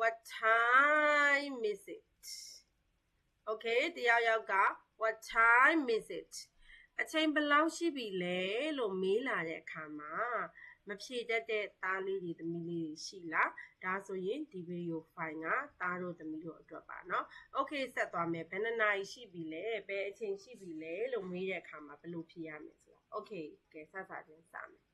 what time is it okay တရားရောက်က what time is it အချိန်ဘယ်လောက်ရှိပြီလဲလို့မေးလာတဲ့အခါမှာမဖြေတတ်တဲ့သားလေးတွေသမီးလေးတွေရှိလားဒါဆိုရင်ဒီဗီဒီယိုဖိုင်ကသားတို့သမီးတို့အတွက်ပါเนาะ okay ဆက်သွားမယ်ဘယ်နှစ်နာရီရှိပြီလဲဘယ်အချိန်ရှိပြီလဲလို့မေးတဲ့အခါမှာဘယ်လိုဖြေရမလဲဆိုတော့ okay ကဲစချင်းစမယ်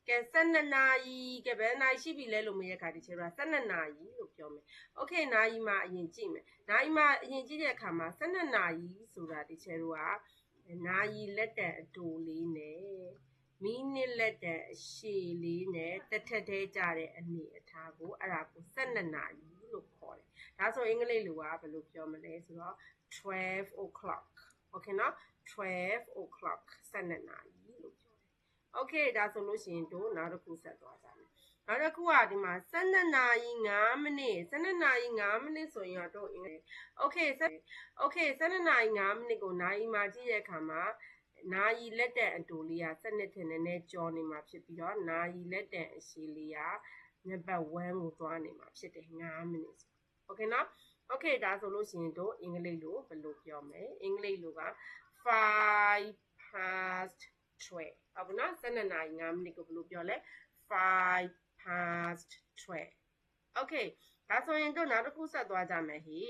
ကဲ12နာရီကဲဘယ်နာရီရှိပြီလဲလို့မေးတဲ့အခါဒီချေက12နာရီလို့ပြောမယ် okay နာရီမှာအရင်ကြည့်မယ်နာရီမှာအရင်ကြည့်တဲ့အခါမှာ12နာရီဆိုတာဒီချေတို့ကနာရီလက်တံအတူလေးနဲ့မိနစ်လက်တံအရှည်လေးနဲ့တစ်ထက်သေးကြတဲ့အနေအထားကိုအဲ့ဒါကို12နာရီလို့ခေါ်တယ်ဒါဆိုအင်္ဂလိပ်လိုကဘယ်လိုပြောမလဲဆိုတော့12 o'clock okay နော်12 o'clock 12နာရီလို့ပြောတယ် okay ဒါဆိုလို့ရှိရင်တို့နောက်တစ်ခုဆက်သွားကြမယ်နောက်တစ်ခုကဒီမှာ12နာရီ5မိနစ်12နာရီ5မိနစ်ဆိုရင်တော့အင်္ဂလိပ် okay 12နာရီ5မိနစ်ကိုနာရီမှာကြည့်တဲ့အခါမှာနာရီလက်တံအတူလေးကစနစ်ထင်နေနဲ့ကြော်နေမှာဖြစ်ပြီးတော့နာရီလက်တံအရှည်လေးကနံပါတ်1ကိုသွားနေမှာဖြစ်တယ်5မိနစ် okay နော် okay ဒါဆိုလို့ရှိရင်တို့အင်္ဂလိပ်လိုဘယ်လိုပြောမလဲအင်္ဂလိပ်လိုက5 past 12ဟုတ်ပါနော်12နာရီ5မိနစ်ကိုဘယ်လိုပြောလဲ5 past 12 okay ဒါဆိုရင်တို့နောက်တစ်ခုဆက်သွားကြမယ်ဟိ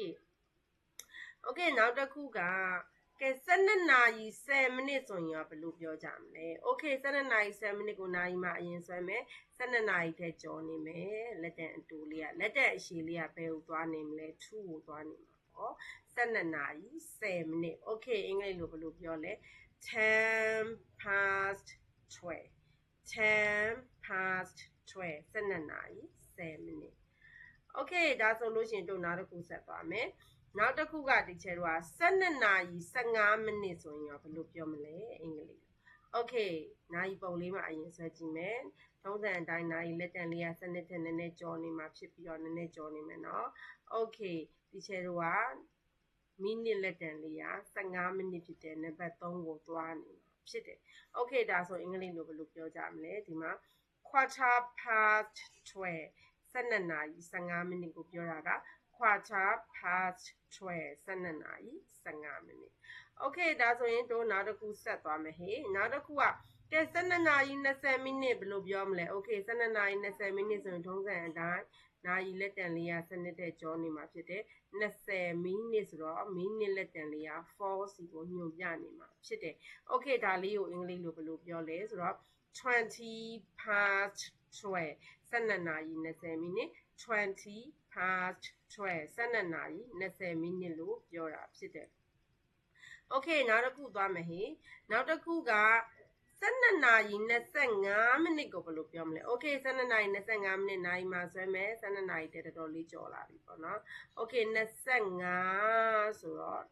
okay နောက်တစ်ခုကကဲ12နာရီ10မိနစ်ဆိုရင်ဘယ်လိုပြောကြမလဲ okay 12နာရီ10မိနစ်ကိုနာရီမှာအရင်ဆွဲမယ်12နာရီထဲကြော်နေမယ်လက်တံအတူလေးကလက်တံအရှည်လေးကဘယ်ကိုသွားနေမလဲ2ကိုသွားနေမှာပေါ့12နာရီ10မိနစ် okay အင်္ဂလိပ်လိုဘယ်လိုပြောလဲ10 past 12 10 past 12 12နာရီ10မိနစ် okay ဒါဆိုလို့ရှိရင်တို့နောက်တစ်ခုဆက်သွားမယ်နောက်တစ်ခုကဒီချေတော့12နာရီ15မိနစ်ဆိုရင်ရောဘယ်လိုပြောမလဲအင်္ဂလိပ် okay နာရီပုံလေးမှာအရင်ဆွဲကြည့်မယ်ထုံးစံအတိုင်းနာရီလက်တံလေးကစနစ်ထက်နည်းနည်းကြော်နေမှာဖြစ်ပြီးတော့နည်းနည်းကြော်နေမယ်နော် okay ဒီချေတော့မိနစ်လက်တံလေးက15မိနစ်ဖြစ်တဲ့နံပါတ်3ကိုသွားနေမှာဖြစ်တယ် okay ဒါဆိုအင်္ဂလိပ်လိုဘယ်လိုပြောကြမလဲဒီမှာ quarter past 12 12နာရီ15မိနစ်ကိုပြောတာကquarter past 12 12နာရီ15မိနစ် okay ဒါဆိုရင်တို့နောက်တစ်ခုဆက်သွားမယ်ဟေ့နောက်တစ်ခုကကဲ12နာရီ20မိနစ်ဘယ်လိုပြောမလဲ okay 12နာရီ20မိနစ်ဆိုရင်ထုံးစံအတိုင်းနာရီလက်တံလေးကစနစ်တဲ့ကြောနေမှာဖြစ်တယ်20မိနစ်ဆိုတော့မိနစ်လက်တံလေးက4စီကိုညွှန်ပြနေမှာဖြစ်တယ် okay ဒါလေးကိုအင်္ဂလိပ်လိုဘယ်လိုပြောလဲဆိုတော့20 past 12 12နာရီ20မိနစ်20 past 12 12နာရီ20မိနစ်လို့ပြောတာဖြစ်တယ် okay နောက်တစ်ခုသွားမယ်ဟေ့နောက်တစ်ခုက12နာရီ25မိနစ်ကိုဘယ်လိုပြောမလဲ okay 12နာရီ25မိနစ်နာရီမှာဆွဲမယ်12နာရီတည်းတော်တော်လေးကြော်လာပြီပေါ့နော် okay 25ဆိုတော့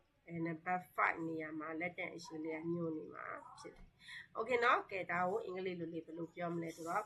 နံပါတ်5နေရာမှာလက်တံအရှည်လေးကညွှန်နေမှာဖြစ်တယ် okay เนาะကဲဒါကိုအင်္ဂလိပ်လိုလေးဘယ်လိုပြောမလဲဆိုတော့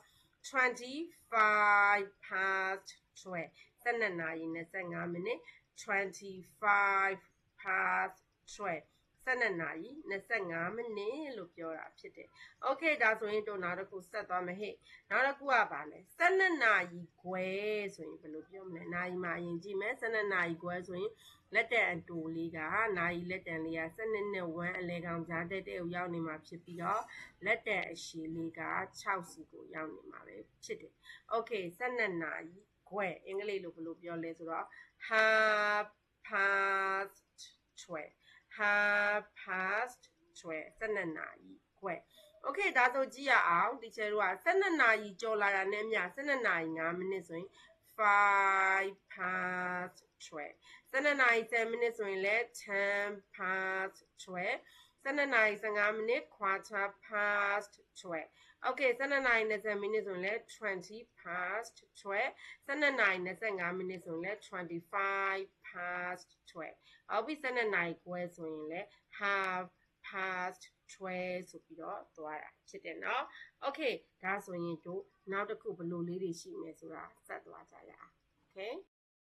25 past 12 12နာရီ25မိနစ်25 past 12 12နာရီ25မိနစ်လို့ပြောတာဖြစ်တယ် okay ဒါဆိုရင်တို့နောက်တစ်ခုဆက်သွားမယ်ဟဲ့နောက်တစ်ခုကပါလဲ12နာရီခွဲဆိုရင်ဘယ်လိုပြောမလဲနာရီမှာအရင်ကြည့်မယ်12နာရီခွဲဆိုရင်လက်တံအတူလေးကနာရီလက်တံလေးက12နဲ့1အလဲကောင်ကြားတဲ့တဲ့ကိုရောက်နေမှာဖြစ်ပြီးတော့လက်တံအရှည်လေးက6စီကိုရောက်နေမှာပဲဖြစ်တယ် okay 12နာရီခွဲအင်္ဂလိပ်လိုဘယ်လိုပြောလဲဆိုတော့ half past 12 half past 12 12နာရီခွဲ okay ဒါဆိုကြည့်ရအောင်ဒီချေတို့က12နာရီကြော်လာတာနဲ့မျှ12နာရီ5မိနစ်ဆိုရင်5 past 12 12နာရီ10မိနစ်ဆိုရင်လည်း10 past 12 12နာရီ15မိနစ် quarter past 12 okay 12နာရီ20မိနစ်ဆိုရင်လည်း20 past 12 12နာရီ25မိနစ်ဆိုရင်လည်း25 past 12အောက်ပြီး12နာရီခွဲဆိုရင်လည်း half past 12ဆိုပြီးတော့သွားတာဖြစ်တယ်เนาะ okay ဒါဆိုရင်တို့နောက်တစ်ခုဘယ်လိုလေးတွေရှိမယ်ဆိုတာဆက်သွားကြရအောင် okay